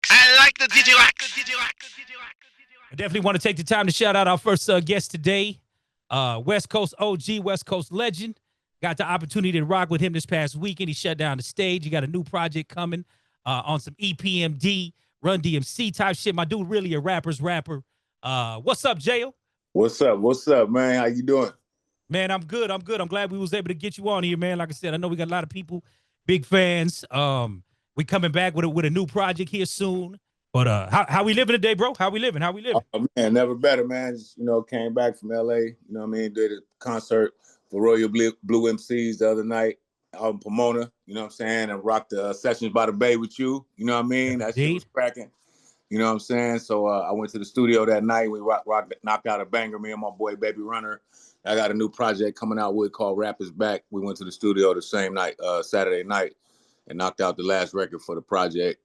I like the Digiwaxx. I definitely want to take the time to shout out our first guest today, West Coast OG, West Coast legend. Got the opportunity to rock with him this past weekend. He shut down the stage. He got a new project coming on some EPMD, Run DMC type shit. My dude, really a rapper's rapper. What's up, Jayo? What's up? What's up, man? How you doing? Man, I'm good. I'm good. I'm glad we was able to get you on here, man. Like I said, I know we got a lot of people, big fans. We coming back with a new project here soon. But how we living today, bro? How we living? How we living? Oh man, never better, man. Just, came back from LA. You know what I mean? Did a concert for Royal Blue MCs the other night out in Pomona. You know what I'm saying? And rocked the Sessions by the Bay with you. You know what I mean? That shit was Indeed. cracking. You know what I'm saying? So I went to the studio that night. We knocked out a banger. Me and my boy Baby Runner. I got a new project coming out with called Rap Is Back. We went to the studio the same night, Saturday night, and knocked out the last record for the project.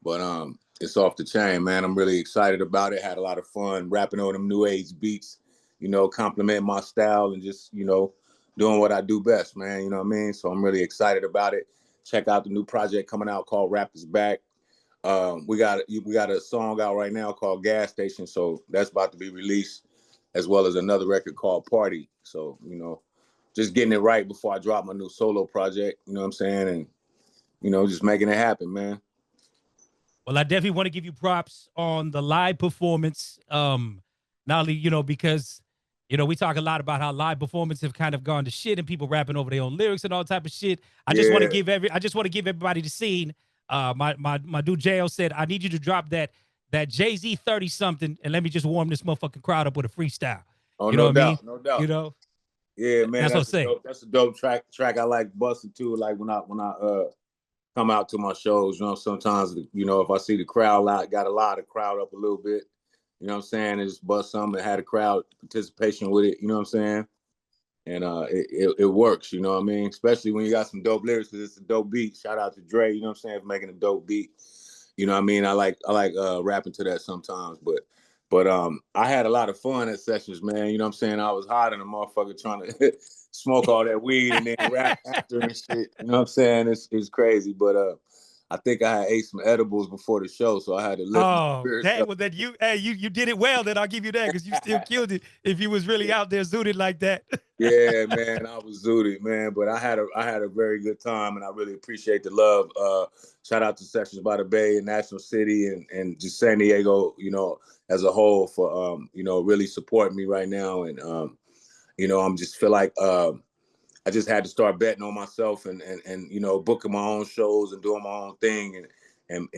But it's off the chain, man. I'm really excited about it. Had a lot of fun rapping on them new age beats, complimenting my style and just, doing what I do best, man. You know what I mean? So I'm really excited about it. Check out the new project coming out called Rap Is Back. We got a song out right now called Gas Station, so that's about to be released, as well as another record called Party. So, just getting it right before I drop my new solo project, you know what I'm saying? And, just making it happen, man. Well, I definitely want to give you props on the live performance. Not only, because we talk a lot about how live performances have kind of gone to shit and people rapping over their own lyrics and all type of shit. I just want to give everybody the scene. My dude Jayo said, I need you to drop that Jay-Z 30 something and let me just warm this motherfucking crowd up with a freestyle. Oh, You know no what I mean? doubt, no doubt. You know, Yeah, man, that's what I'm saying. that's a dope track. Track I like busting too. Like when I come out to my shows, sometimes if I see the crowd got a lot of crowd up a little bit, you know what I'm saying, and just bust something and had a crowd participation with it, you know what I'm saying, and it works, you know what I mean, especially when you got some dope lyrics because it's a dope beat. Shout out to Dre, you know what I'm saying, for making a dope beat. You know what I mean? I like rapping to that sometimes, but I had a lot of fun at sessions, man. You know what I'm saying? I was hot in a motherfucker trying to smoke all that weed and then rap after and shit. You know what I'm saying? It's crazy, but I think I had ate some edibles before the show, so I had to lift my Oh, spirits that up. was that you did it well. Then I'll give you that because you still killed it if you was really out there zooted like that. Yeah, man, I was zooted, man, but I had a very good time, and I really appreciate the love. Shout out to Sessions by the Bay and National City and just San Diego, as a whole for really supporting me right now, and I'm just feel like I just had to start betting on myself and booking my own shows and doing my own thing and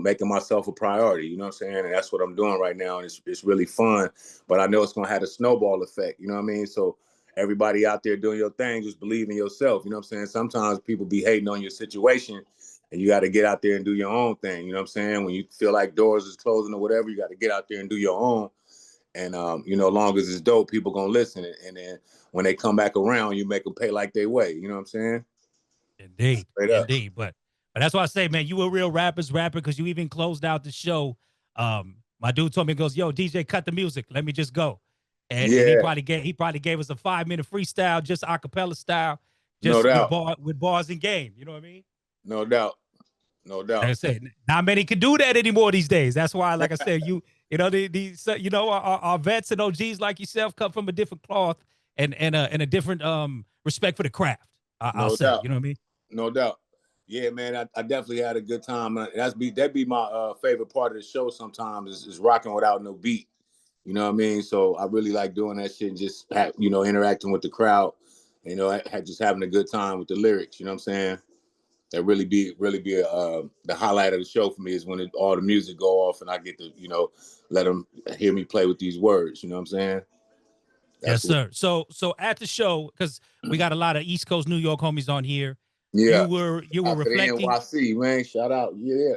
making myself a priority. You know what I'm saying? And that's what I'm doing right now, and it's really fun. But I know it's gonna have a snowball effect. You know what I mean? So everybody out there doing your thing, just believe in yourself. You know what I'm saying? Sometimes people be hating on your situation, and you got to get out there and do your own thing. You know what I'm saying? When you feel like doors is closing or whatever, you got to get out there and do your own. And long as it's dope, people gonna listen. And then when they come back around, you make them pay like they weigh. You know what I'm saying? Indeed, Straight up. indeed. But that's why I say, man, you a real rapper's rapper because you even closed out the show. My dude told me, he goes, "Yo, DJ, cut the music. Let me just go." And he Yeah, probably gave us a 5 minute freestyle, just acapella style, no just doubt, with bars and game. You know what I mean? no doubt, no Like I doubt. said, not many can do that anymore these days. That's why, like I said, our vets and OGs like yourself come from a different cloth and a different respect for the craft. I'll No say, doubt, you know what I mean? no doubt. Yeah, man, I definitely had a good time. That'd be my favorite part of the show. Sometimes is rocking without no beat. You know what I mean? So I really like doing that shit and just interacting with the crowd. Just having a good time with the lyrics. You know what I'm saying? That really be the highlight of the show for me is when all the music go off and I get to let them hear me play with these words. You know what I'm saying? Yes, That's what. sir. So at the show, because we got a lot of East Coast New York homies on here, you Yeah. were Out to the reflecting NYC, man. Shout out. Yeah.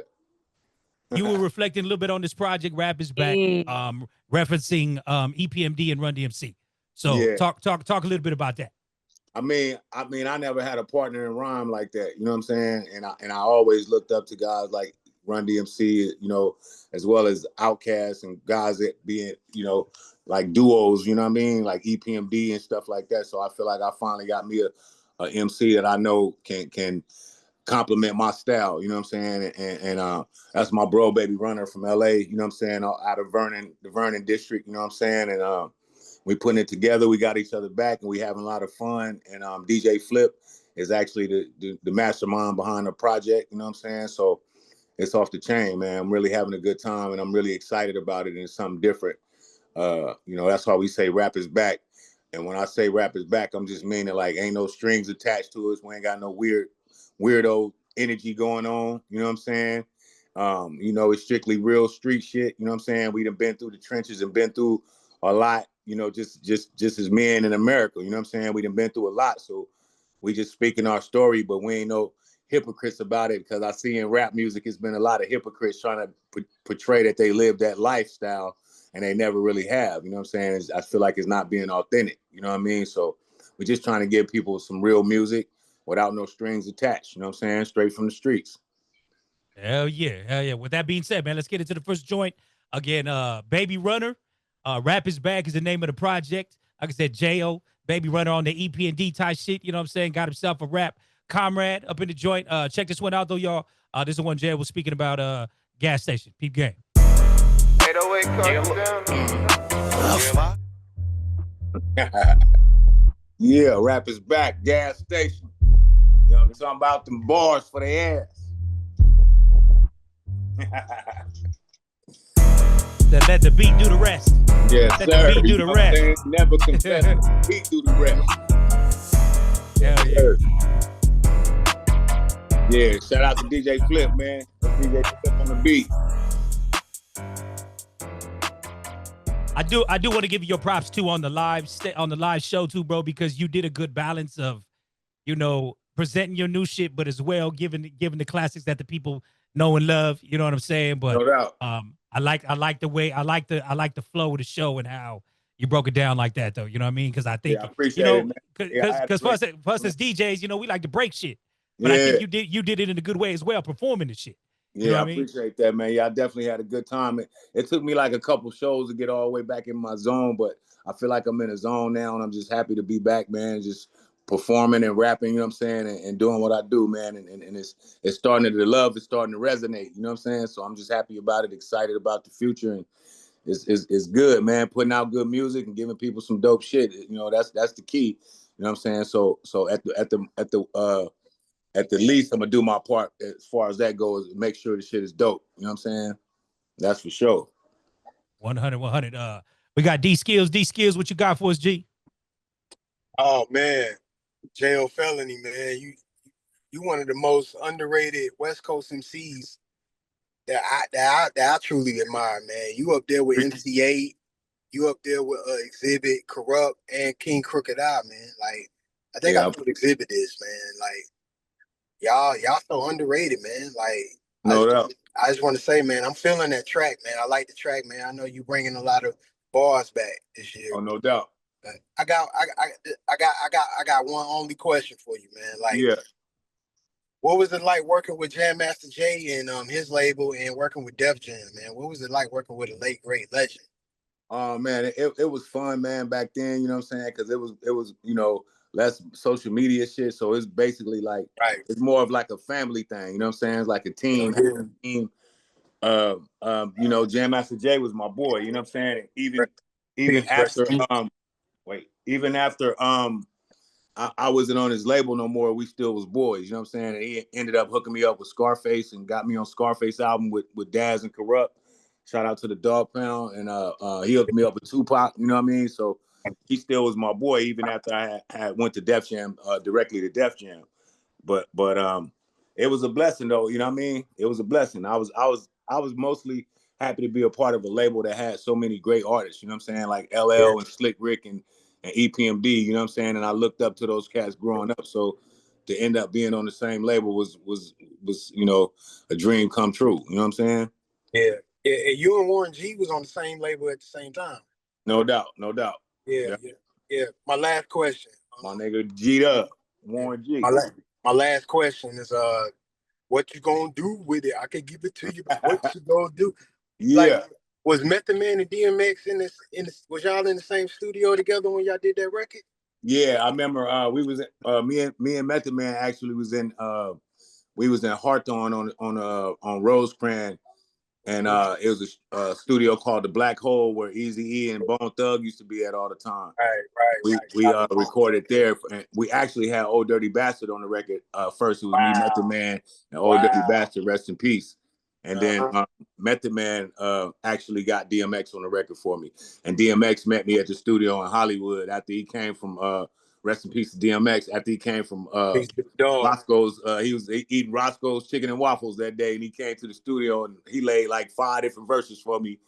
a little bit on this project, Rap is Back, referencing EPMD and Run DMC. So Yeah. talk a little bit about that. I never had a partner in rhyme like that. You know what I'm saying? And I always looked up to guys like Run DMC, as well as Outkast and guys that being, like duos. You know what I mean? Like EPMD and stuff like that. So I feel like I finally got me a MC that I know can complement my style, you know what I'm saying? And that's my bro, Baby Runner from LA, you know what I'm saying, out of Vernon, the Vernon district, you know what I'm saying? And we putting it together, we got each other back, and we having a lot of fun. And DJ Flip is actually the mastermind behind the project, you know what I'm saying? So it's off the chain, man. I'm really having a good time, and I'm really excited about it, and it's something different. You know, that's why we say rap is back. And when I say rap is back, I'm just meaning like ain't no strings attached to us. We ain't got no weirdo energy going on. You know what I'm saying? You know, it's strictly real street shit. You know what I'm saying? We done been through the trenches and been through a lot, you know, just as men in America. You know what I'm saying? We done been through a lot. So we just speaking our story, but we ain't no hypocrites about it, because I see in rap music, it's been a lot of hypocrites trying to portray that they live that lifestyle, and they never really have. You know what I'm saying? I feel like it's not being authentic. You know what I mean? So we're just trying to give people some real music without no strings attached. You know what I'm saying? Straight from the streets. Hell yeah. Hell yeah. With that being said, man, let's get into the first joint. Again, Baby Runner. Rap is Back is the name of the project. Like I said, J.O. Baby Runner on the EP&D type shit. You know what I'm saying? Got himself a rap comrade up in the joint. Check this one out, though, y'all. This is the one Jay was speaking about gas station. Peep game. 808 Yeah, rap is back. Gas station. You know, I'm talking about them bars for the ass. Let the beat do the rest. Yes, let sir. the beat do the rest. Never confess. The beat do the rest. Hell yeah. Yeah, shout out to DJ Flip, man. DJ Flip on the beat. I do want to give you your props too on the live show too, bro, because you did a good balance of, you know, presenting your new shit, but as well giving the classics that the people know and love. You know what I'm saying? But no doubt. I like the flow of the show and how you broke it down like that, though. You know what I mean? Because I think, I appreciate you know, because for us as DJs, you know, we like to break shit. But I think you did it in a good way as well, performing the shit. You know I appreciate that, man. Yeah, I definitely had a good time. It took me like a couple shows to get all the way back in my zone, but I feel like I'm in a zone now, and I'm just happy to be back, man. Just performing and rapping, you know what I'm saying, and doing what I do, man. And it's starting to, the love is starting to resonate, you know what I'm saying? So I'm just happy about it, excited about the future, and it's good, man. Putting out good music and giving people some dope shit, you know, that's the key, you know what I'm saying? So at the least, I'm gonna do my part as far as that goes, make sure the shit is dope. You know what I'm saying? That's for sure. 100. We got D Skills. What you got for us, G? Oh man, J.O. Felony, man. You one of the most underrated West Coast MCs that I truly admire, man. You up there with MC8, you up there with Exhibit, Corrupt, and King Crooked Eye, man. Like, I think I know what Exhibit is, man. Like, y'all so underrated, man. Like, no doubt. I just want to say, man, I'm feeling that track, man. I like the track, man. I know you bringing a lot of bars back this year. Oh, no doubt. I got one only question for you, man. Like, what was it like working with Jam Master Jay and his label, and working with Def Jam, man? What was it like working with a late great legend? Oh man, it was fun, man, back then. You know what I'm saying? Because it was you know, less social media shit. So it's basically like it's more of like a family thing. You know what I'm saying? It's like a team. You know, Jam Master Jay was my boy. You know what I'm saying? Even after I wasn't on his label no more, we still was boys. You know what I'm saying? And he ended up hooking me up with Scarface and got me on Scarface album with Daz and Corrupt. Shout out to the Dog Pound, and he hooked me up with Tupac. You know what I mean? So he still was my boy even after I had went to Def Jam, directly to Def Jam. But it was a blessing though. You know what I mean? It was a blessing. I was mostly happy to be a part of a label that had so many great artists. You know what I'm saying? Like LL and Slick Rick and EPMD. You know what I'm saying? And I looked up to those cats growing up. So to end up being on the same label was you know, a dream come true. You know what I'm saying? Yeah. And you and Warren G was on the same label at the same time. No doubt. Yeah. My last question. My nigga G'd up. Warren G. My last question is what you gonna do with it? I can give it to you, but what you gonna do? Yeah. Like, was Method Man and DMX in this was y'all in the same studio together when y'all did that record? Yeah, I remember we was me and Method Man actually was in we was in Hawthorne on Rosecrans. And it was a studio called the Black Hole where Eazy-E and Bone Thug used to be at all the time. Right. We recorded there. And we actually had Old Dirty Bastard on the record first. It was me, Method Man, and Old Dirty Bastard, rest in peace. And then Method Man actually got DMX on the record for me. And DMX met me at the studio in Hollywood after he came from rest in peace to DMX, after he came from Roscoe's. He was eating Roscoe's chicken and waffles that day, and he came to the studio and he laid like 5 different verses for me.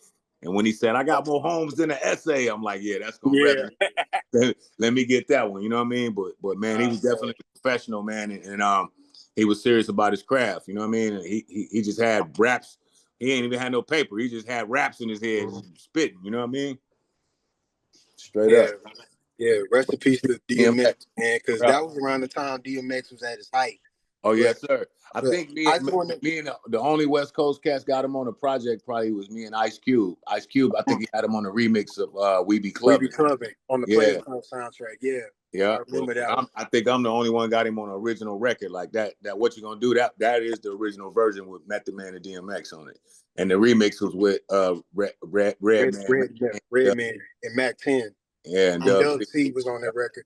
And when he said, "I got more homes than an essay," I'm like, "Yeah, that's gonna resonate. Let me get that one." You know what I mean? But man, he was definitely a professional, man, and he was serious about his craft. You know what I mean? And he just had raps. He ain't even had no paper. He just had raps in his head, spitting. You know what I mean? Straight up. Yeah, rest in peace to DMX, man, because that was around the time DMX was at his height. Oh, yes, sir. I think me and the only West Coast cats got him on a project probably was me and Ice Cube. Ice Cube, I think he had him on a remix of We Be Clubbing. We Be Clubbing on the Players Club soundtrack, Yeah, I remember that. I think I'm the only one got him on an original record like that. That What You Gonna Do, that is the original version with Method Man and DMX on it. And the remix was with Redman and Mac 10. Yeah, and Dub C was on that record.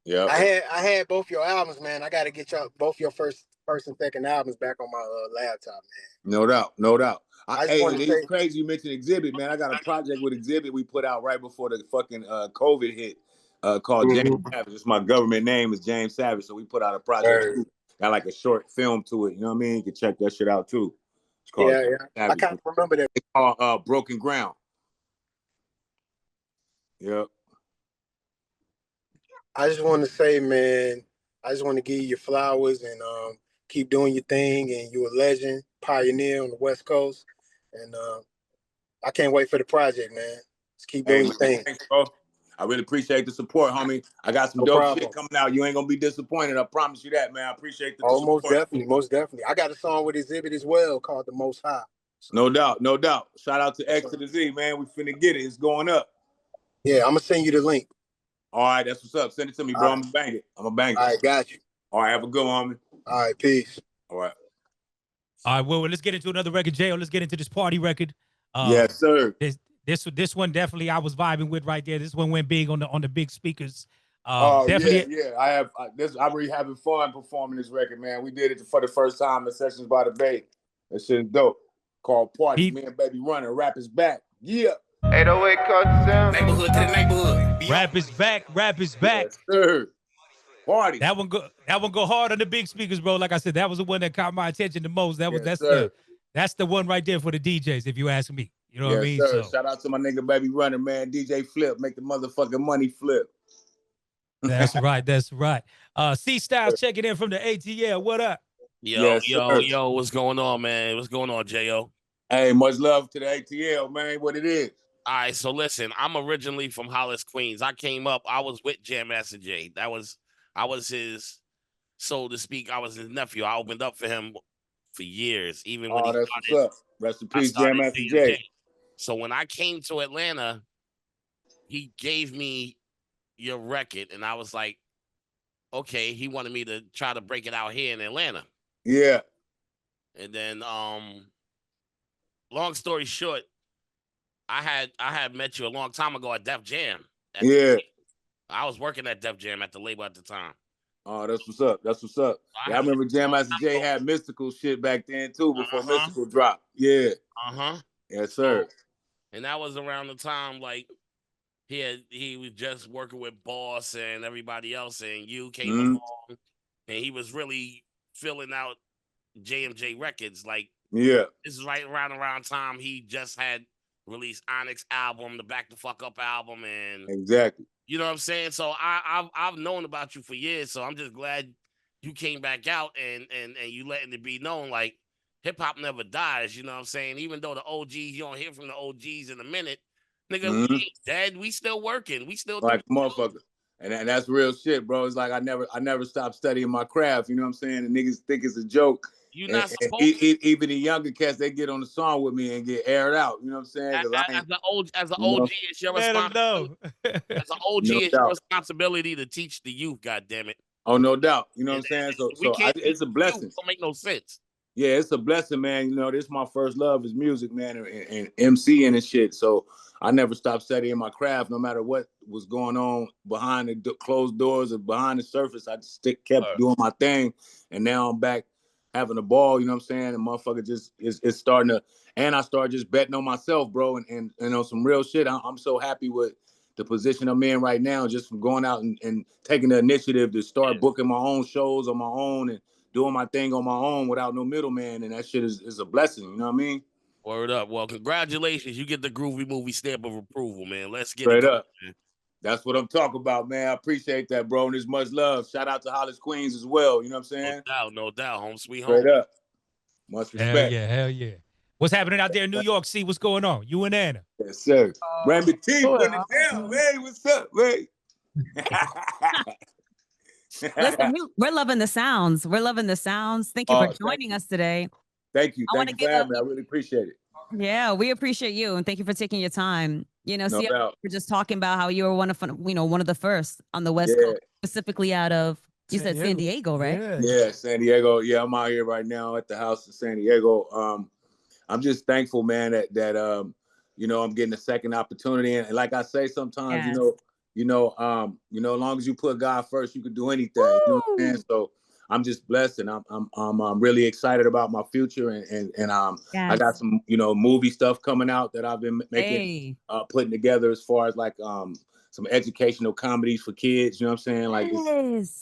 Yeah, I had both your albums, man. I got to get both your first and second albums back on my laptop, man. No doubt. It's crazy you mentioned Exhibit, man. I got a project with Exhibit we put out right before the fucking COVID hit called James Savage. It's my government name is James Savage, so we put out a project. Got like a short film to it. You know what I mean? You can check that shit out too. It's called I can't remember that. It's called Broken Ground. Yep. I just want to say, man, I just want to give you your flowers and keep doing your thing. And you're a legend, pioneer on the West Coast. And I can't wait for the project, man. Just keep doing your thing. Thanks, bro. I really appreciate the support, homie. I got some dope shit coming out. You ain't gonna be disappointed. I promise you that, man. I appreciate the support. Most definitely. I got a song with Exhibit as well called The Most High. So. No doubt. Shout out to X to the Z, man. We finna get it. It's going up. Yeah, I'm gonna send you the link. All right, that's what's up. Send it to me, bro. I'm gonna bang it. All right, got you. All right, have a good one, homie. All right, peace. All right. All right, well, let's get into another record, Jayo. Let's get into this party record. Yes, sir. This one definitely I was vibing with right there. This one went big on the big speakers. Definitely. Yeah. I'm really having fun performing this record, man. We did it for the first time at Sessions by the Bay. That shit's dope. Called Party. Me and Baby Runner. Rap is back. Yeah. 808 Cartel. Neighborhood to the neighborhood. Rap is back. Yes, sir. Party. That one go hard on the big speakers, bro. Like I said, that was the one that caught my attention the most. That's the one right there for the DJs, if you ask me. You know what I mean? Sir. So, shout out to my nigga Baby Runner, man. DJ Flip, make the motherfucking money flip. That's right. C Styles checking in from the ATL. What up? Yo, what's going on, man? What's going on, Jayo? Hey, much love to the ATL, man. What it is. All right, so listen, I'm originally from Hollis, Queens. I came up, I was with Jam Master Jay. I was his, so to speak, I was his nephew. I opened up for him for years, even when he started. What's up. Rest in peace, Jam Master Jay. So when I came to Atlanta, he gave me your record, and I was like, okay, he wanted me to try to break it out here in Atlanta. Yeah. And then, long story short, I had met you a long time ago at Def Jam. I was working at Def Jam at the label at the time. Oh, that's what's up. I remember Jam Master Jay had Mystical shit back then too, before Mystical dropped. Yeah. Yes, sir. And that was around the time like he was just working with Boss and everybody else, and you came along, and he was really filling out JMJ Records. Like, this is right around time he just had released Onyx album, the Back the Fuck Up album, and exactly. You know what I'm saying? So I've known about you for years, so I'm just glad you came back out and you letting it be known like hip hop never dies. You know what I'm saying? Even though the OGs, you don't hear from the OGs in a minute, nigga, we ain't dead. We still working. We still like motherfucker. And that's real shit, bro. It's like I never stopped studying my craft. You know what I'm saying? The niggas think it's a joke. You're not supposed to. Even the younger cats, they get on the song with me and get aired out. You know what I'm saying? As an OG, it's your responsibility. As an OG, it's your responsibility to teach the youth. God damn it. Oh, no doubt. You know what I'm And saying? So, we can't. it's a blessing. Don't make no sense. Yeah, it's a blessing, man. You know, this is my first love is music, man, and MCing and shit. So I never stopped studying my craft, no matter what was going on behind the closed doors or behind the surface. I just kept doing my thing, and now I'm back having a ball. You know what I'm saying? And motherfucker just is starting to, and I started just betting on myself, bro, and on some real shit. I'm so happy with the position I'm in right now, just from going out and taking the initiative to start booking my own shows on my own and doing my thing on my own without no middleman, and that shit is a blessing. You know what I mean? Word up. Well, congratulations. You get the Groovy Movie stamp of approval, man. Let's get Straight it. up. Man. That's what I'm talking about, man. I appreciate that, bro. And there's much love. Shout out to Hollis Queens as well. You know what I'm saying? No doubt. Home sweet home. Straight up. Much respect. Hell yeah. What's happening out there in New York? See what's going on. You and Anna. Yes, sir. Randy T putting it down, man. What's up, man? Listen, we're loving the sounds. We're loving the sounds. Thank you for joining us today. Thank you. Thank you for having me. I really appreciate it. Yeah, we appreciate you, and thank you for taking your time. You know, we're just talking about how you were one of the first on the West Coast, specifically out of said San Diego, right? Yeah, San Diego. Yeah, I'm out here right now at the house in San Diego. I'm just thankful, man, that you know, I'm getting a second opportunity, and like I say, sometimes you know, as long as you put God first, you can do anything. You know what I'm saying? So I'm just blessed, and I'm really excited about my future, and I got some movie stuff coming out that I've been making, putting together as far as like some educational comedies for kids. You know what I'm saying? Like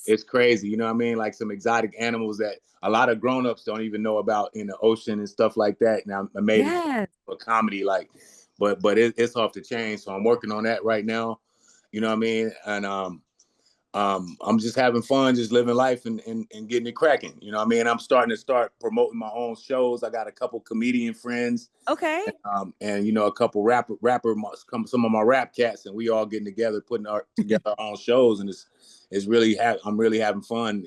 it's crazy. You know what I mean? Like some exotic animals that a lot of grown-ups don't even know about in the ocean and stuff like that. Now I made it a comedy, like, but it's off the chain. So I'm working on that right now. You know what I mean? And I'm just having fun, just living life and getting it cracking. You know what I mean? I'm starting to promoting my own shows. I got a couple comedian friends. Okay. And a couple rapper, some of my rap cats, and we all getting together, putting together our own shows, and it's really I'm really having fun,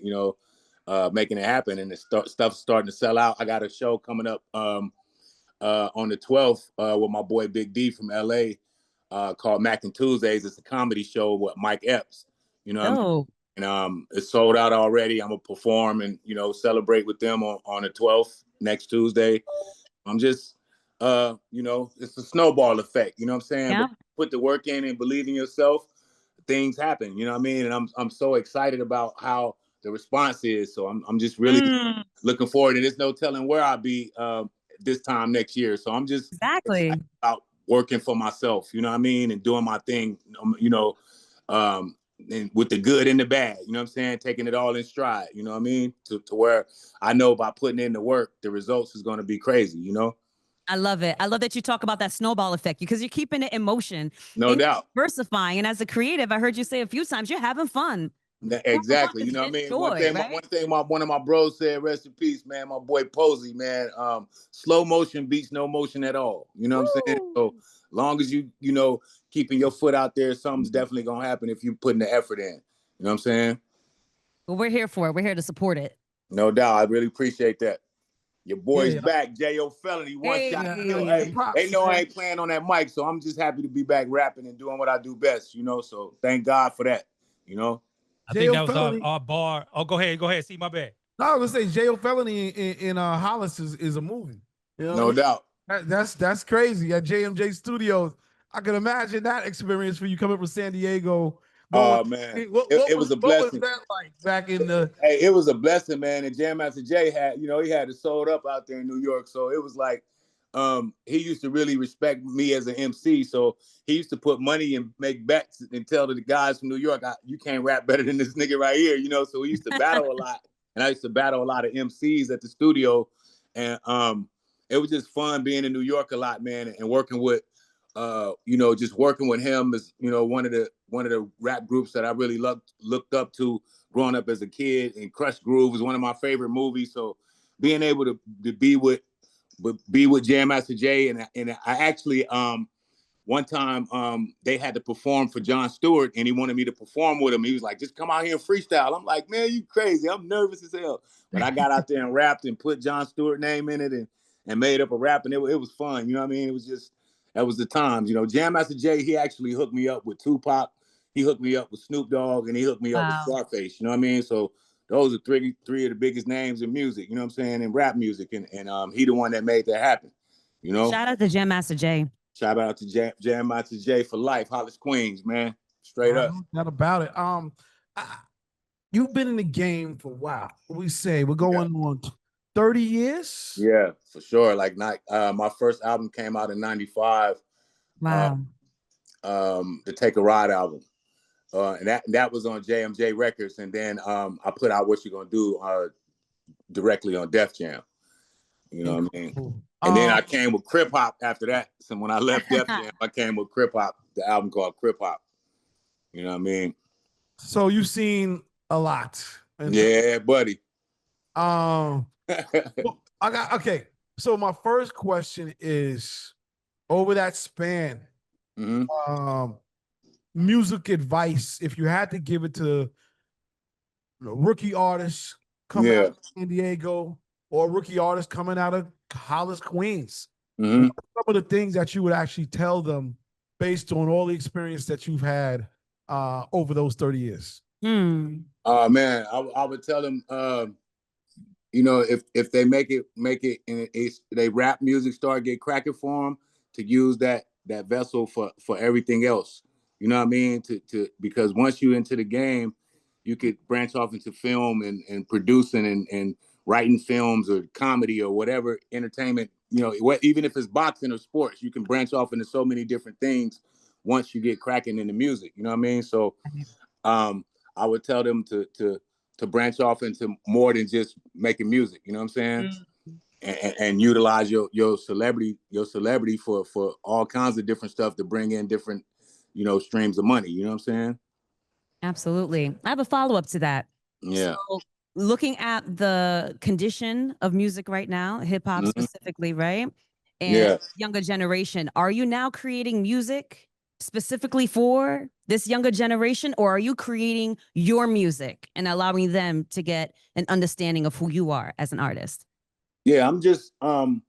making it happen, and stuff's starting to sell out. I got a show coming up on the 12th with my boy Big D from LA called Mac and Tuesdays. It's a comedy show with Mike Epps. You know what I mean? And it's sold out already. I'm gonna perform and celebrate with them on the 12th next Tuesday. I'm just it's a snowball effect, you know what I'm saying? Yeah. But put the work in and believe in yourself, things happen, you know what I mean? And I'm so excited about how the response is. So I'm just really looking forward, and there's no telling where I'll be this time next year. So I'm just excited about working for myself, you know what I mean, and doing my thing, and with the good and the bad, you know what I'm saying, taking it all in stride, you know what I mean, to where I know by putting in the work, the results is going to be crazy, I love it. I love that you talk about that snowball effect because you're keeping it in motion. No doubt. Diversifying. And as a creative, I heard you say a few times, you're having fun. Exactly. You know what I mean? One thing one of my bros said, rest in peace, man, my boy Posey, man, slow motion beats no motion at all. You know what I'm saying? So long as you keeping your foot out there, something's definitely going to happen if you're putting the effort in. You know what I'm saying? Well, we're here for it. We're here to support it. No doubt. I really appreciate that. Your boy's back, J.O. Felony. One shot. They know I ain't playing on that mic, so I'm just happy to be back rapping and doing what I do best, So thank God for that, I think that was our bar. Oh, go ahead. See, my bad. No, I was gonna say J.O. Felony in Hollis is a movie. No doubt. That's crazy at JMJ Studios. I can imagine that experience for you coming from San Diego. Oh man, it was a blessing. What was that like back in the? Hey, it was a blessing, man. And Jam Master Jay had, he had it sold up out there in New York, so it was like, he used to really respect me as an MC. So he used to put money and make bets and tell the guys from New York, you can't rap better than this nigga right here, So we used to battle a lot, and I used to battle a lot of MCs at the studio, and it was just fun being in New York a lot, man, and working with. Just working with him is, one of the rap groups that I really looked up to growing up as a kid. And Crush Groove was one of my favorite movies. So being able to be with Jam Master Jay, and I actually one time they had to perform for Jon Stewart, and he wanted me to perform with him. He was like, "Just come out here and freestyle." I'm like, "Man, you crazy? I'm nervous as hell." But I got out there and rapped and put Jon Stewart name in it and made up a rap, and it was fun. You know what I mean? It was just. That was the times, Jam Master Jay, he actually hooked me up with Tupac he hooked me up with Snoop Dogg, and he hooked me up with Wow. Scarface. You know what I mean? So those are three of the biggest names in music. You know what I'm saying? In rap music, and he the one that made that happen. You know. Shout out to Jam Master Jay. Shout out to Jam Master Jay for life, Hollis Queens, man. Straight up. Not about it. You've been in the game for wow. We say we're going on 30 years. Yeah, for sure. Like my first album came out in '95. Wow. The Take a Ride album, and that was on JMJ Records, and then I put out What You Gonna Do directly on Def Jam. You know what I mean? And then I came with Crip Hop after that. So when I left Def Jam, I came with Crip Hop, the album called Crip Hop. You know what I mean? So you've seen a lot. Yeah, buddy. I got okay. So my first question is, over that span, music advice, if you had to give it to rookie artists coming out of San Diego or rookie artists coming out of Hollis, Queens, some of the things that you would actually tell them based on all the experience that you've had over those 30 years? Man, I would tell them, you know, if they make it, and they rap music start get cracking for them, to use that vessel for everything else. You know what I mean? Because once you into the game, you could branch off into film and producing and writing films or comedy or whatever entertainment. You know, even if it's boxing or sports, you can branch off into so many different things once you get cracking into music. You know what I mean? So, I would tell them to branch off into more than just making music. You know what I'm saying? And utilize your celebrity for all kinds of different stuff to bring in different, you know, streams of money. You know what I'm saying? Absolutely. I have a follow-up to that. Yeah. So looking at the condition of music right now, hip hop specifically, right? And younger generation, are you now creating music specifically for this younger generation, or are you creating your music and allowing them to get an understanding of who you are as an artist? Yeah, I'm just I'm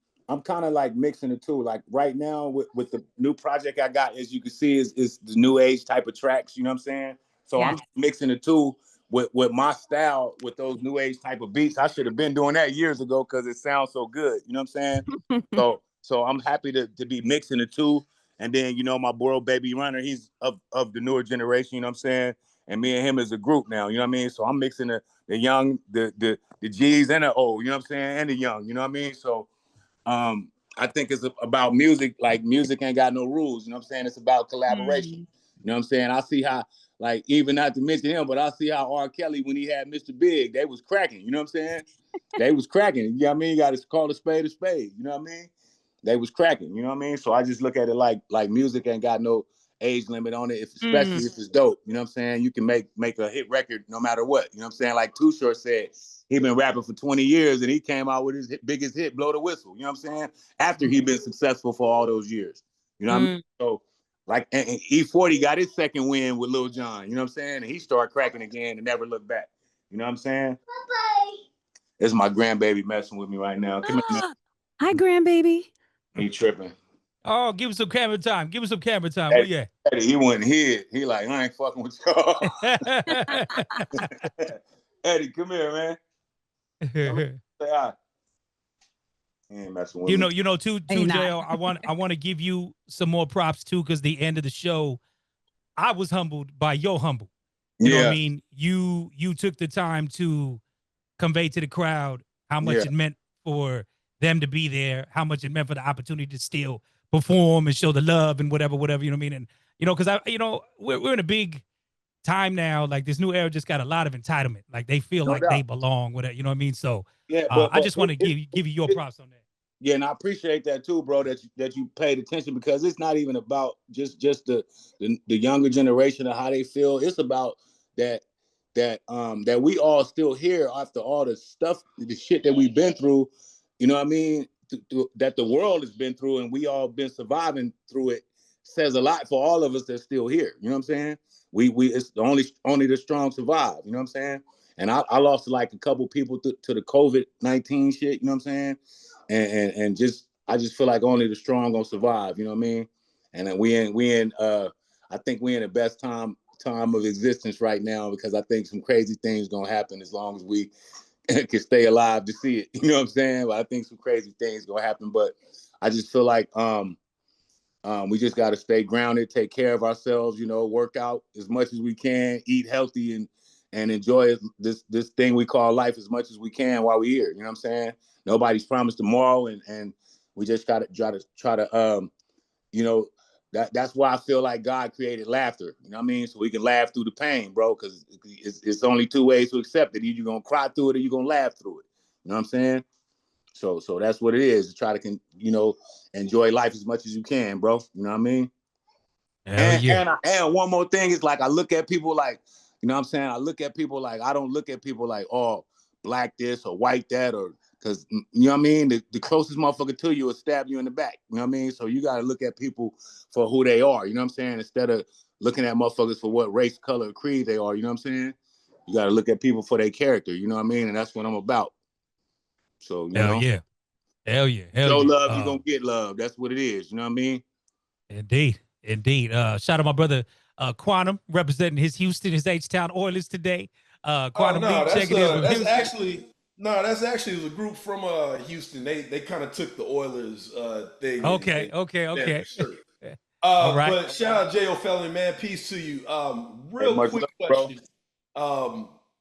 kind of like mixing the two. Like right now with the new project I got, as you can see, is the new age type of tracks. You know what I'm saying? So I'm mixing the two with my style, with those new age type of beats. I should have been doing that years ago because it sounds so good. You know what I'm saying? So I'm happy to be mixing the two. And then, you know, my bro Baby Runner, he's of the newer generation, you know what I'm saying? And me and him as a group now, you know what I mean? So I'm mixing the young, the G's and the old, you know what I'm saying? And the young, you know what I mean? So I think it's about music. Like music ain't got no rules, you know what I'm saying? It's about collaboration. You know what I'm saying? I see how, like, even not to mention him, but I see how R. Kelly, when he had Mr. Big, they was cracking, you know what I'm saying? They was cracking. You know what I mean? You got to call a spade, you know what I mean? They was cracking, you know what I mean? So I just look at it like music ain't got no age limit on it, especially if it's dope. You know what I'm saying? You can make a hit record no matter what. You know what I'm saying? Like Too Short said, he been rapping for 20 years and he came out with his biggest hit, Blow the Whistle. You know what I'm saying? After he been successful for all those years. You know what I mean? So like, and E40 got his second win with Lil Jon. You know what I'm saying? And he started cracking again and never looked back. You know what I'm saying? Bye-bye. This is my grandbaby messing with me right now. Come here, man. Hi, grandbaby. He tripping. Oh, give him some camera time. Give him some camera time. Eddie, Where you at? Eddie, he wouldn't hear it. He like, I ain't fucking with y'all. Eddie, come here, man. Say hi. He ain't messing with me. You know, too, JL, I want to give you some more props too, because the end of the show, I was humbled by your humble. You know what I mean? You took the time to convey to the crowd how much it meant for them to be there, how much it meant for the opportunity to still perform and show the love and whatever, you know what I mean? And, you know, because we're in a big time now, like this new era just got a lot of entitlement. Like they feel like they belong with it, you know what I mean? So but I just want to give you your props on that. Yeah, and I appreciate that too, bro, that you paid attention, because it's not even about just the younger generation and how they feel. It's about that we all still here after all the stuff, the shit that we've been through, you know what I mean? That the world has been through and we all been surviving through it, says a lot for all of us that's still here. You know what I'm saying? We it's only the strong survive, you know what I'm saying? And I lost like a couple people to the COVID-19 shit, you know what I'm saying? And I just feel like only the strong gonna survive, you know what I mean? And then we in I think we in the best time time of existence right now because I think some crazy things gonna happen as long as we can stay alive to see it. You know what I'm saying? But I think some crazy things gonna happen. But I just feel like we just got to stay grounded, take care of ourselves, you know, work out as much as we can, eat healthy, and enjoy this thing we call life as much as we can while we're here. You know what I'm saying? Nobody's promised tomorrow, and we just got to try to you know, that's why I feel like God created laughter. You know what I mean? So we can laugh through the pain, bro, because it's only two ways to accept it. Either you're gonna cry through it or you're gonna laugh through it. You know what I'm saying? So that's what it is. Try to enjoy life as much as you can, bro. You know what I mean? Hell yeah. And one more thing is like I look at people like, you know what I'm saying? I look at people like I don't look at people like, oh, black this or white that, or because you know what I mean? The closest motherfucker to you will stab you in the back. You know what I mean? So you gotta look at people for who they are, you know what I'm saying? Instead of looking at motherfuckers for what race, color, creed they are, you know what I'm saying? You gotta look at people for their character, you know what I mean? And that's what I'm about. So, you Hell know. yeah. Hell yeah. Hell Show yeah. love, you're gonna get love. That's what it is. You know what I mean? Indeed. Indeed. Shout out my brother Quantum representing his Houston, his H-Town Oilers today. Quantum no, League checking in from that's Houston. actually that's actually a group from Houston. They kind of took the Oilers thing. Okay. Yeah, for sure. All right. But shout out J.O. Felony, man. Peace to you. Real Much quick love, question.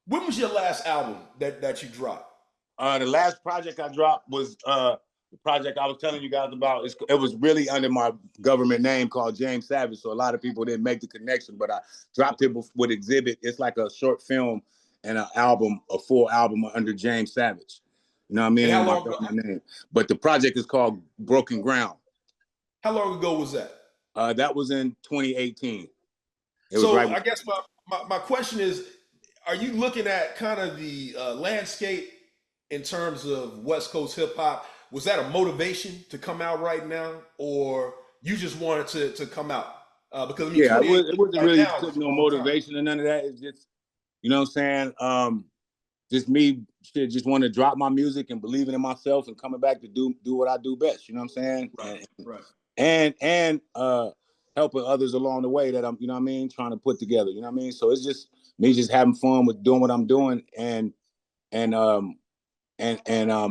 When was your last album that you dropped? The last project I dropped was the project I was telling you guys about. It was really under my government name called James Savage, so a lot of people didn't make the connection, but I dropped it with Exhibit. It's like a short film and an album, a full album under James Savage. You know what I mean? And how My long ago? government name. But the project is called Broken Ground. How long ago was that? That was in 2018. So I guess my question is, are you looking at kind of the landscape in terms of West Coast hip hop? Was that a motivation to come out right now, or you just wanted to come out? Because I mean, yeah, it wasn't right really now is a no long motivation time. or none of that. It's just, you know what I'm saying? Just me just want to drop my music and believing in myself and coming back to do what I do best. You know what I'm saying? Right. And helping others along the way that I'm, you know what I mean, trying to put together. You know what I mean? So it's just me just having fun with doing what I'm doing and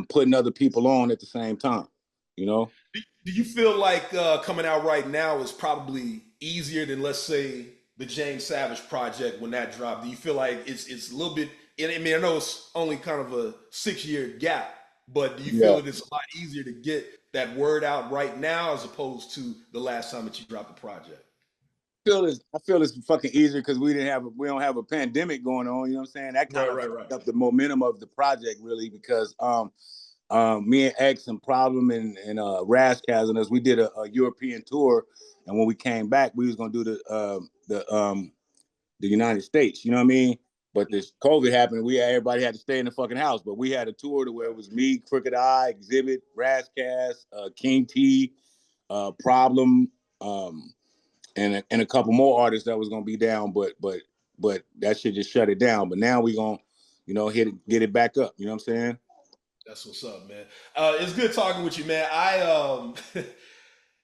putting other people on at the same time. You know? Do you feel like coming out right now is probably easier than, let's say, the James Savage project when that dropped? Do you feel like it's a little bit? I mean, I know it's only kind of a 6-year gap, but do you feel that it's a lot easier to get that word out right now as opposed to the last time that you dropped the project? I feel it's fucking easier because we don't have a pandemic going on. You know what I'm saying? That kind of fucked up the momentum of the project really because me and X and Problem and Razzcast and us, we did a European tour, and when we came back, we was gonna do the United States. You know what I mean? But this COVID happened. Everybody had to stay in the fucking house. But we had a tour to where it was me, Crooked Eye, Exhibit, Razzcast, King T, Problem, and a couple more artists that was gonna be down. But that shit just shut it down. But now we gonna, get it back up. You know what I'm saying? That's what's up, man. It's good talking with you, man. I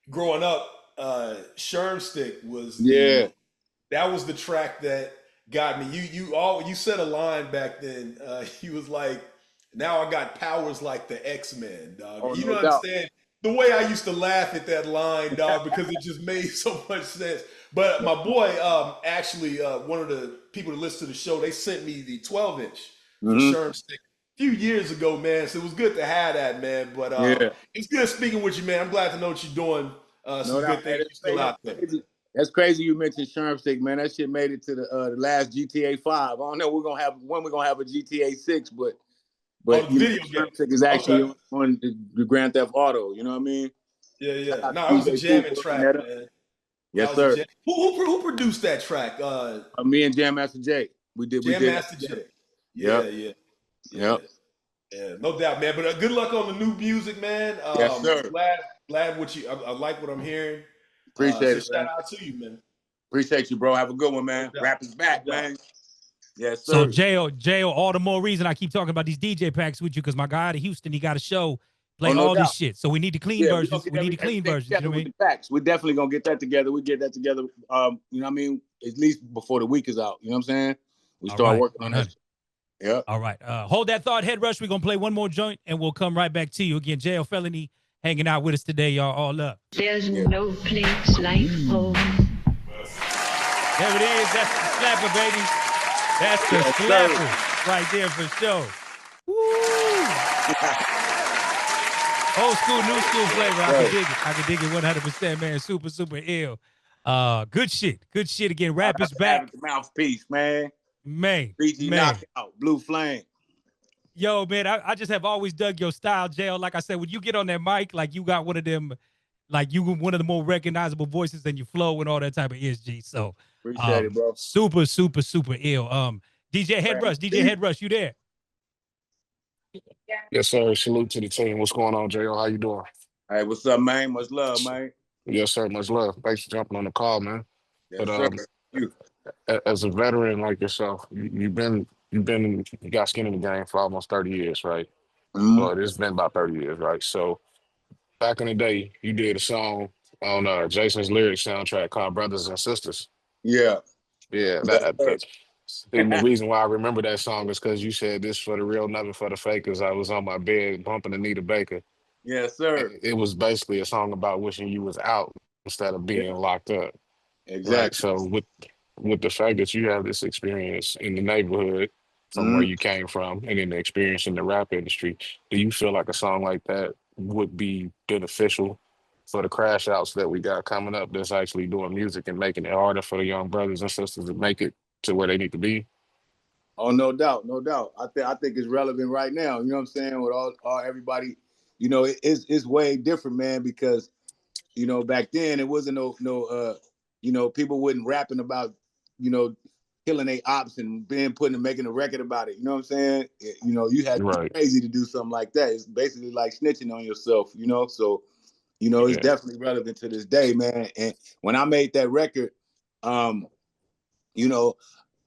growing up, Shermstick was that was the track that got me. You said a line back then. He was like, "Now I got powers like the X-Men, dog." Oh, you no don't doubt. understand the way I used to laugh at that line, dog, because it just made so much sense. But my boy, actually, one of the people that listen to the show, they sent me the 12-inch for Shermstick a few years ago, man. So it was good to have that, man. But it's good speaking with you, man. I'm glad to know what you're doing. Some good things still out there. That's crazy you mentioned Shermstick, man. That shit made it to the last GTA 5. I don't know when we're gonna have a GTA 6, but Shermstick is actually on the Grand Theft Auto. You know what I mean? Yeah. No, it was a jamming track, man. Yes, sir. Who produced that track? Me and Jam Master Jay. We did. Master Jay. Yeah. No doubt, man. But good luck on the new music, man. Yes, sir. Glad what you. I like what I'm hearing. Appreciate it. Shout out to you, man. Appreciate you, bro. Have a good one, man. Rap is back, man. Yes, sir. So Jayo, all the more reason I keep talking about these DJ packs with you because my guy out of Houston, he got a show play no all this doubt. shit. So we need the clean Yeah, versions. We need the clean versions. You know what I mean? With the Bacc. We're definitely gonna get that together. We get that together. You know what I mean? At least before the week is out. You know what I'm saying? We start working on that. Yeah. All right. Hold that thought, Head Rush. We're gonna play one more joint and we'll come right back to you again. Jayo Felony hanging out with us today, y'all. All up. There's no place like home. There it is. That's the slapper, baby. That's the slapper right there for sure. Woo! Old school, new school flavor. I can dig it. I can dig it 100%, man. Super, super ill. Good shit. Good shit again. Rap is back. Mouthpiece, man. Man. Knockout, Blue Flame. Yo, man, I just have always dug your style, Jayo. Like I said, when you get on that mic, like you got one of them, like you one of the more recognizable voices and you flow and all that type of ESG. So appreciate it, bro. Super, super, super ill. DJ Head Rush, you there? Yes, sir. Salute to the team. What's going on, Jayo? How you doing? Hey, what's up, man? Much love, man. Yes, sir. Much love. Thanks for jumping on the call, man. Yes, But sir. as a veteran like yourself, you got skin in the game for almost 30 years, right? Well, it's been about 30 years, right? So back in the day, you did a song on Jason's lyrics soundtrack called Brothers and Sisters. Yeah. Yeah. And the reason why I remember that song is because you said this for the real, nothing for the fakers. I was on my bed bumping Anita Baker. Yes, sir. And it was basically a song about wishing you was out instead of being locked up. Exactly. Right. So with the fact that you have this experience in the neighborhood from where you came from and then the experience in the rap industry, do you feel like a song like that would be beneficial for the crash outs that we got coming up that's actually doing music and making it harder for the young brothers and sisters to make it to where they need to be? Oh, no doubt, no doubt. I think it's relevant right now. You know what I'm saying? With all everybody, you know, it's way different, man, because, you know, back then it wasn't you know, people wasn't rapping about, you know, killing their ops and making a record about it. You know what I'm saying? You know, you had to be crazy to do something like that. It's basically like snitching on yourself, you know? So, you know, it's definitely relevant to this day, man. And when I made that record, you know,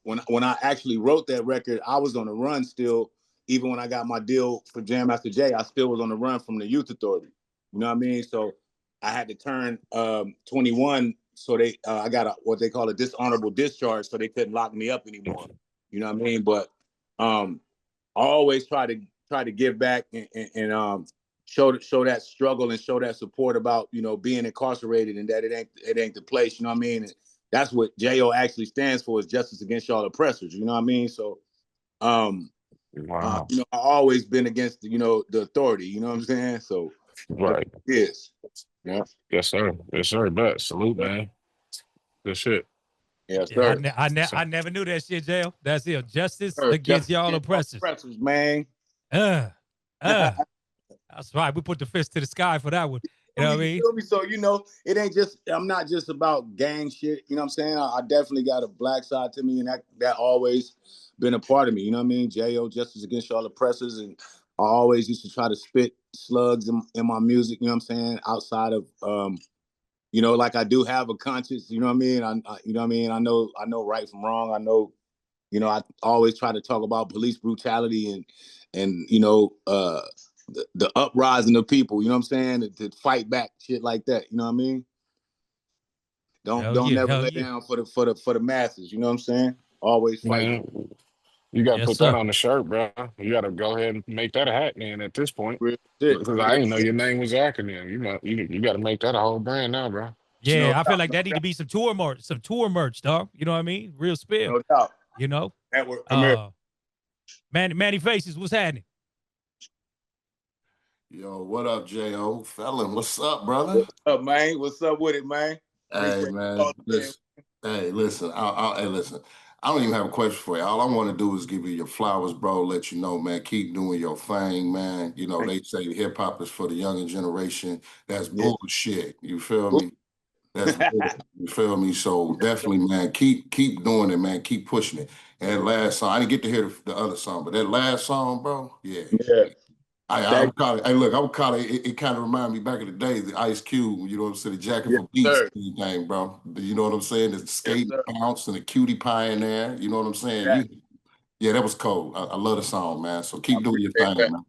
when I actually wrote that record, I was on the run still. Even when I got my deal for Jam Master Jay, I still was on the run from the Youth Authority. You know what I mean? So I had to turn 21. So I got what they call a dishonorable discharge, so they couldn't lock me up anymore. You know what I mean? But I always try to give back and show that struggle and show that support about, you know, being incarcerated and that it ain't the place. You know what I mean? And that's what JO actually stands for, is justice against all oppressors. You know what I mean? So, you know, I've always been against, you know, the authority. You know what I'm saying? So, right. Yes. Yeah. Yes, sir. Yes, sir. But salute, man. Good shit. Yes, sir. I never knew that shit, Jayo. That's it. Justice against y'all oppressors. Man. That's right. We put the fist to the sky for that one. You know what I mean? So, you know, it ain't just, I'm not just about gang shit. You know what I'm saying? I definitely got a black side to me, and that always been a part of me. You know what I mean? J.O., Justice Against All Oppressors. And I always used to try to spit slugs in my music, you know what I'm saying? Outside of, you know, like I do have a conscience, you know what I mean? You know what I mean? I know right from wrong. I know, you know, I always try to talk about police brutality and you know, the uprising of people, you know what I'm saying? To fight back, shit like that, you know what I mean? Don't never lay down for the masses, you know what I'm saying? Always fight. Man, you gotta put that on the shirt, bro. You gotta go ahead and make that a hat, man. At this point, because I didn't know your name was acronym. You gotta make that a whole brand now, bro. Yeah, I feel like that need to be some tour merch, dog. You know what I mean? Real spill. No doubt. You know? Network. Manny Faces, what's happening? Yo, what up, J.O.? Felon, what's up, brother? What's up, man? What's up with it, man? Hey, man. Listen. Hey, listen. Listen. I don't even have a question for you. All I want to do is give you your flowers, bro. Let you know, man. Keep doing your thing, man. You know, they say hip hop is for the younger generation. That's bullshit. You feel me? That's bullshit. You feel me? So definitely, man, keep doing it, man. Keep pushing it. And that last song, I didn't get to hear the other song, but that last song, bro, yeah. I would call it. Hey, look, I would call it. It kind of reminded me back in the day, the Ice Cube. You know what I'm saying? The Jacket for Beats thing, bro. You know what I'm saying? The skate bounce and the cutie pie in there. You know what I'm saying? Yeah, that was cold. I love the song, man. So keep doing your thing, man.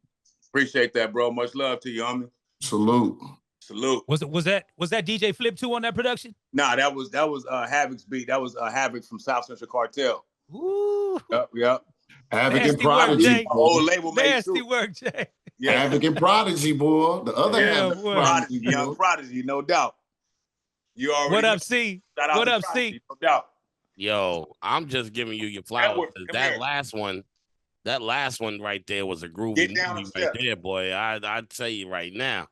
Appreciate that, bro. Much love to you, homie. Salute. Salute. Was that DJ Flip 2 on that production? Nah, that was Havoc's beat. That was Havoc from South Central Cartel. Ooh. Yep. Havoc and Nasty work, Prodigy. Jay. Old label mate Nasty too. work, Jay. Yeah. Havoc and Prodigy, boy. The other Havoc boy. Prodigy, Young boy. Prodigy, no doubt. You already What know. up, C? Shout out What to up, Prodigy, C? no doubt. Yo, I'm just giving you your flowers. Edward, come here. That last one right there was a groovy Get down movie the right step. there, boy. I'd tell you right now.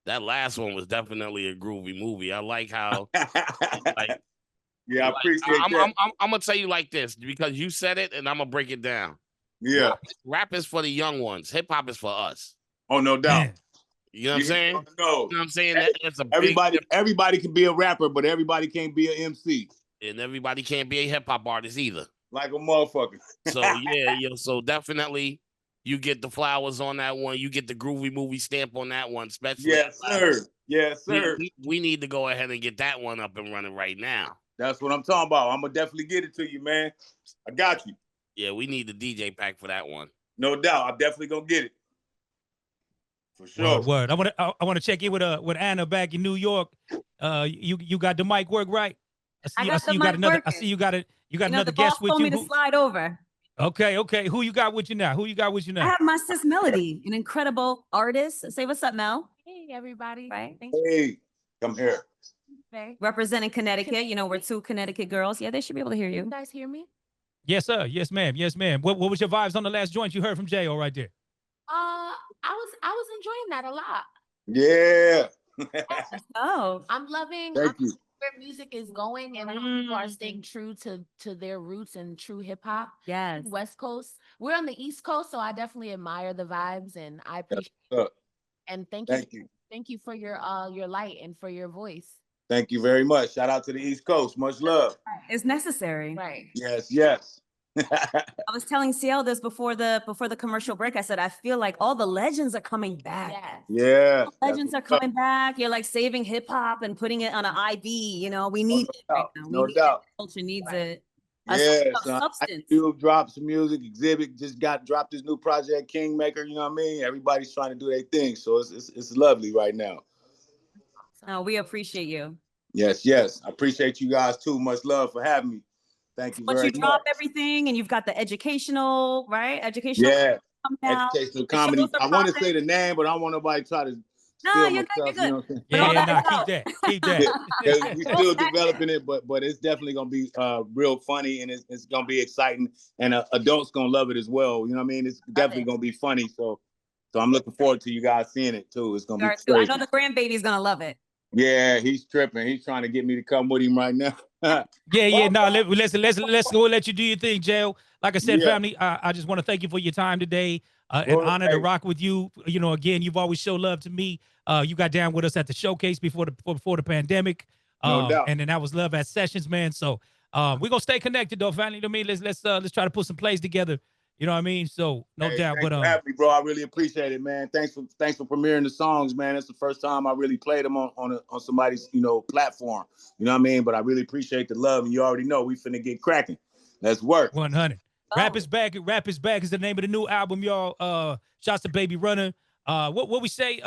That last one was definitely a groovy movie. I like how like, yeah, I appreciate that. I'm gonna tell you like this because you said it, and I'm gonna break it down. Yeah, rap is for the young ones. Hip hop is for us. Oh, no doubt. Man. You know what I'm saying? No. You know what I'm saying? That's a Everybody can be a rapper, but everybody can't be an MC. And everybody can't be a hip hop artist either. Like a motherfucker. So yeah, so definitely you get the flowers on that one. You get the groovy movie stamp on that one, especially. Yes, sir. Yes, sir. We need to go ahead and get that one up and running right now. That's what I'm talking about. I'm gonna definitely get it to you, man. I got you. Yeah, we need the DJ pack for that one. No doubt. I'm definitely gonna get it. For sure. Word. I want to check in with Anna back in New York. You got the mic work right? I see you got another guest with you. Told me to slide over. Okay. Who you got with you now? I have my sis Melody, an incredible artist. Say what's up, Mel. Hey, everybody. Right. Hey, come here. Okay. Representing Connecticut. You know, we're two Connecticut girls. Yeah, they should be able to hear you. You guys hear me? Yes, sir. Yes, ma'am. Yes, ma'am. What was your vibes on the last joint you heard from Jayo right there? I was enjoying that a lot. Yeah. Oh, I'm loving Thank you. where music is going, and people are staying true to their roots and true hip hop. yes. West Coast. We're on the East Coast, so I definitely admire the vibes, and I appreciate it. And thank you. Thank you for your light and for your voice. Thank you very much. Shout out to the East Coast. Much love. It's necessary. Right. Yes. I was telling CL this before the commercial break. I said, I feel like all the legends are coming back. Yes. Yeah. Legends are coming back. You're like saving hip hop and putting it on an IV. You know, we need it right now. No doubt. Culture needs it. Yes. Substance. You dropped some music. Exhibit just dropped his new project, Kingmaker. You know what I mean? Everybody's trying to do their thing. So it's lovely right now. No, we appreciate you. Yes. I appreciate you guys too. Much love for having me. Thank you very much. But you drop everything and you've got the educational, right? Educational. Yeah. Out. Educational comedy. I want to say the name, but I don't want nobody to try to No, you're good. You're good. You know what I'm saying? Yeah, keep that. We're still developing it, but it's definitely gonna be real funny and it's gonna be exciting, and adults gonna love it as well. You know what I mean? It's definitely gonna be funny. So I'm looking forward to you guys seeing it too. It's gonna be crazy. I know the grandbaby's gonna love it. Yeah, he's tripping. He's trying to get me to come with him right now. Yeah. No, let's go let you do your thing, Jayo. Like I said, family, I just want to thank you for your time today. An honor to rock with you. You know, again, you've always showed love to me. You got down with us at the showcase before the pandemic. No doubt. And then that was love at Sessions, man. So we're gonna stay connected though, family. To me, let's try to put some plays together. You know what I mean? So no doubt. Thanks for having me, bro. I really appreciate it, man. Thanks for premiering the songs, man. It's the first time I really played them on somebody's platform. You know what I mean? But I really appreciate the love, and you already know we finna get cracking. Let's work. 100. Rap is back. Rap is back is the name of the new album, y'all. Shouts to Baby Runner. What we say?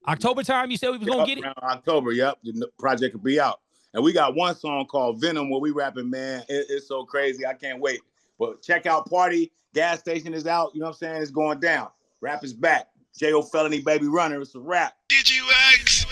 October time. You said we was gonna get it. Around October. Yep, the project will be out, and we got one song called Venom where we rapping. Man, it's so crazy. I can't wait. But check out Party. Gas Station is out. You know what I'm saying? It's going down. Rap is back. Jayo Felony Baby Runner. It's a rap. Digiwaxx.